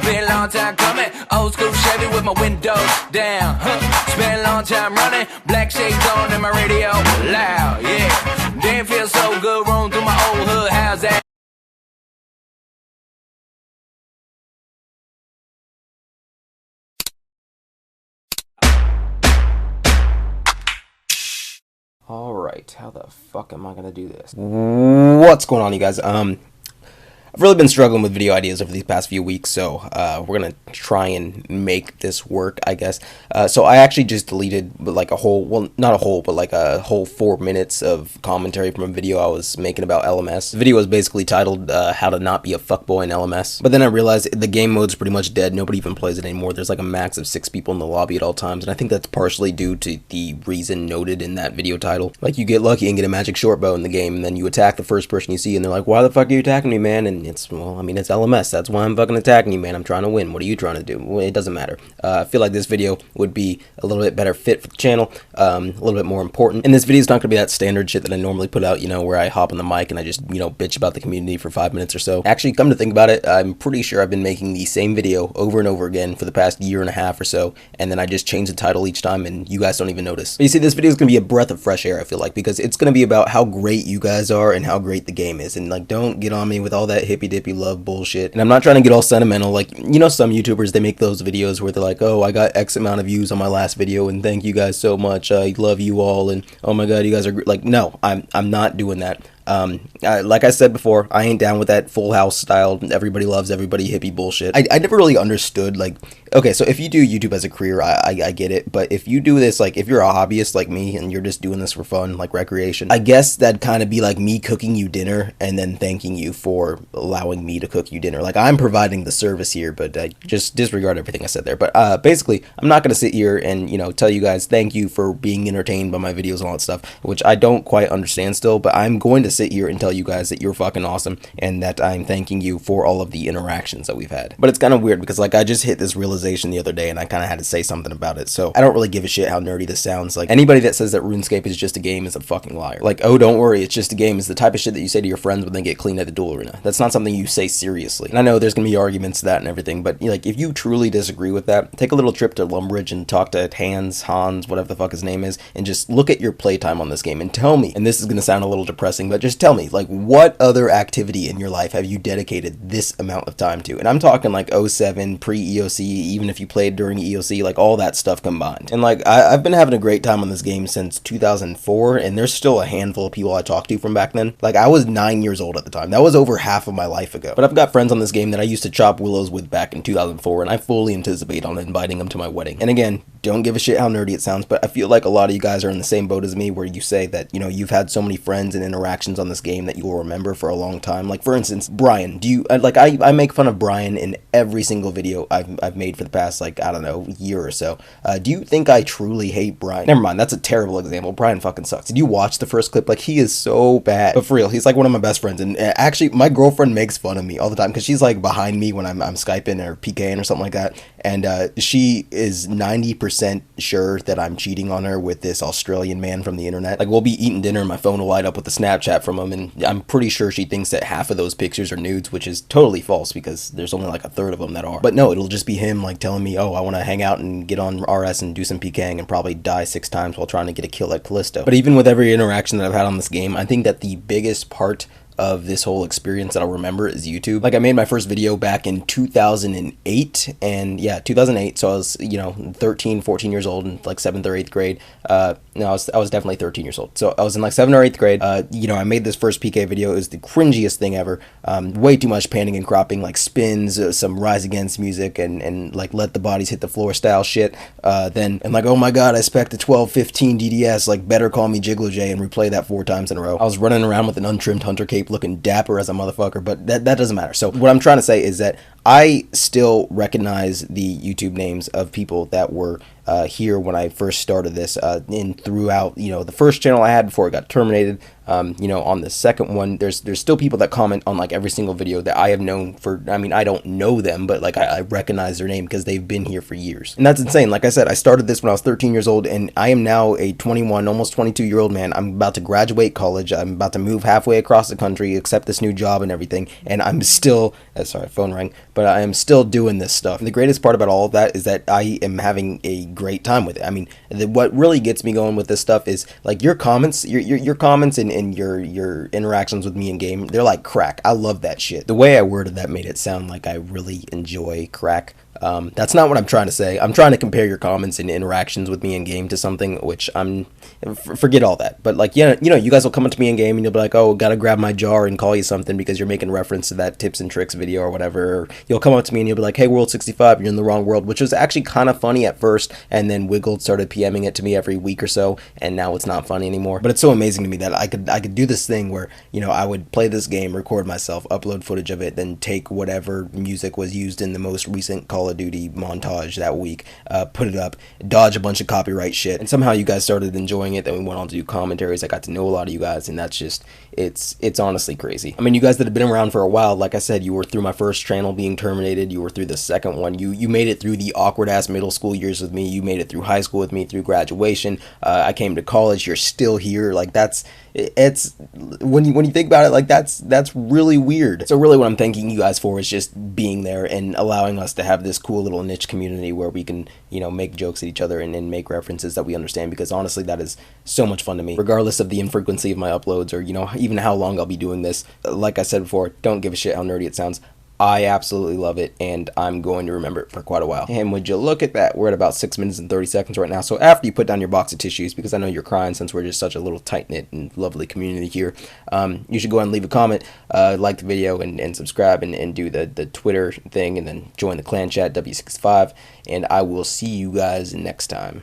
been a long time coming. Old school Chevy with my windows down. Spent a long time running. Black shades on and my radio loud. Yeah, damn, feels so good rolling through my old hood. How's that? Alright, how the fuck am I gonna do this? What's going on, you guys? I've really been struggling with video ideas over these past few weeks, so we're gonna try and make this work, I guess. So I actually just deleted like a whole, well, not a whole, but like a whole 4 minutes of commentary from a video I was making about LMS. The video was basically titled How to Not Be a Fuckboy in LMS. But then I realized the game mode's pretty much dead. Nobody even plays it anymore. There's like a max of 6 people in the lobby at all times, and I think that's partially due to the reason noted in that video title. Like, you get lucky and get a magic short bow in the game, and then you attack the first person you see, and they're like, why the fuck are you attacking me, man? And it's, well, I mean, it's LMS. That's why I'm fucking attacking you, man. I'm trying to win. What are you trying to do? Well, it doesn't matter. I feel like this video would be a little bit better fit for the channel, a little bit more important. And this video is not going to be that standard shit that I normally put out, you know, where I hop on the mic and I just, you know, bitch about the community for 5 minutes or so. Actually, come to think about it, I'm pretty sure I've been making the same video over and over again for the past year and a half or so, and then I just change the title each time and you guys don't even notice. But you see, this video is going to be a breath of fresh air, I feel like, because it's going to be about how great you guys are and how great the game is. And like, don't get on me with all that hippy-dippy love bullshit. And I'm not trying to get all sentimental. Like, you know, some YouTubers, they make those videos where they're like, oh, I got X amount of views on my last video and thank you guys so much. I love you all, and oh my god, you guys are great. Like, no, I'm not doing that. Like I said before, I ain't down with that Full House style, everybody loves everybody hippie bullshit. I never really understood, like, okay, so if you do YouTube as a career, I get it, but if you do this, like, if you're a hobbyist like me and you're just doing this for fun, like recreation, I guess that'd kind of be like me cooking you dinner and then thanking you for allowing me to cook you dinner. Like, I'm providing the service here, but just disregard everything I said there. But basically, I'm not going to sit here and, you know, tell you guys thank you for being entertained by my videos and all that stuff, which I don't quite understand still, but I'm going to sit here and tell you guys that you're fucking awesome and that I'm thanking you for all of the interactions that we've had. But it's kind of weird because, like, I just hit this realization the other day and I kind of had to say something about it, so I don't really give a shit how nerdy this sounds. Like, anybody that says that RuneScape is just a game is a fucking liar. Like, oh, don't worry, it's just a game is the type of shit that you say to your friends when they get clean at the duel arena. That's not something you say seriously. And I know there's gonna be arguments to that and everything, but, like, if you truly disagree with that, take a little trip to Lumbridge and talk to Hans, whatever the fuck his name is, and just look at your playtime on this game and tell me, and this is gonna sound a little depressing, but just tell me, like, what other activity in your life have you dedicated this amount of time to? And I'm talking like 07, pre-EOC, even if you played during EOC, like all that stuff combined. And like, I've been having a great time on this game since 2004, and there's still a handful of people I talked to from back then. Like, I was 9 years old at the time. That was over half of my life ago. But I've got friends on this game that I used to chop willows with back in 2004, and I fully anticipate on inviting them to my wedding. And again, don't give a shit how nerdy it sounds, but I feel like a lot of you guys are in the same boat as me, where you say that, you know, you've had so many friends and interactions on this game that you will remember for a long time. Like, for instance, Brian, do you, like, I make fun of Brian in every single video I've made for the past, like, I don't know, year or so. Do you think I truly hate Brian? Never mind, that's a terrible example. Brian fucking sucks. Did you watch the first clip? Like, he is so bad. But for real, he's like one of my best friends, and actually, my girlfriend makes fun of me all the time, because she's like behind me when I'm Skyping or PKing or something like that, and she is 90% sure that I'm cheating on her with this Australian man from the internet. Like, we'll be eating dinner and my phone will light up with a Snapchat from him, and I'm pretty sure she thinks that half of those pictures are nudes, which is totally false because there's only like a third of them that are. But no, it'll just be him like telling me, oh, I want to hang out and get on RS and do some PKing and probably die 6 times while trying to get a kill at Callisto. But even with every interaction that I've had on this game, I think that the biggest part of this whole experience that I'll remember is YouTube. Like, I made my first video back in 2008, and yeah, 2008, so I was, you know, 13, 14 years old in like 7th or 8th grade. No, I was definitely 13 years old. So I was in like 7th or 8th grade. You know, I made this first PK video. It was the cringiest thing ever. Way too much panning and cropping, like spins, some Rise Against music, and like let the bodies hit the floor style shit. Then, and like, oh my god, I spec the 1215 DDS, like, better call me Jiggler J, and replay that 4 times in a row. I was running around with an untrimmed hunter cape looking dapper as a motherfucker, but that doesn't matter. So what I'm trying to say is that I still recognize the YouTube names of people that were here when I first started this, and throughout, you know, the first channel I had before it got terminated, You know, on the second one, there's still people that comment on like every single video that I have known for, I mean, I don't know them, but like I recognize their name because they've been here for years. And that's insane. Like I said, I started this when I was 13 years old, and I am now a 21, almost 22-year-old man. I'm about to graduate college. I'm about to move halfway across the country, accept this new job and everything, and I'm still, sorry, phone rang, but I am still doing this stuff. And the greatest part about all of that is that I am having a great time with it. I mean, what really gets me going with this stuff is like your comments, your comments and your interactions with me in game. They're like crack. I love that shit. The way I worded that made it sound like I really enjoy crack. That's not what I'm trying to say. I'm trying to compare your comments and interactions with me in game to something, which forget all that. But like, yeah, you know, you guys will come up to me in game and you'll be like, oh, gotta grab my jar and call you something because you're making reference to that tips and tricks video or whatever. Or you'll come up to me and you'll be like, hey, World 65, you're in the wrong world, which was actually kind of funny at first. And then Wiggled started PMing it to me every week or so, and now it's not funny anymore. But it's so amazing to me that I could do this thing where, you know, I would play this game, record myself, upload footage of it, then take whatever music was used in the most recent Call of Duty montage that week, put it up, dodge a bunch of copyright shit, and somehow you guys started enjoying it. Then we went on to do commentaries. I got to know a lot of you guys, and that's just, it's honestly crazy. I mean, you guys that have been around for a while, like I said, you were through my first channel being terminated, you were through the second one, you made it through the awkward ass middle school years with me, you made it through high school with me, through graduation, I came to college, you're still here. Like it's when you think about it, like that's really weird. So really what I'm thanking you guys for is just being there and allowing us to have this cool little niche community where we can, you know, make jokes at each other and make references that we understand, because honestly that is so much fun to me, regardless of the infrequency of my uploads or, you know, even how long I'll be doing this. Like I said before, don't give a shit how nerdy it sounds. I absolutely love it, and I'm going to remember it for quite a while. And would you look at that, we're at about 6 minutes and 30 seconds right now. So after you put down your box of tissues, because I know you're crying since we're just such a little tight-knit and lovely community here, you should go ahead and leave a comment, like the video, and subscribe, and do the Twitter thing, and then join the clan chat, W65, and I will see you guys next time.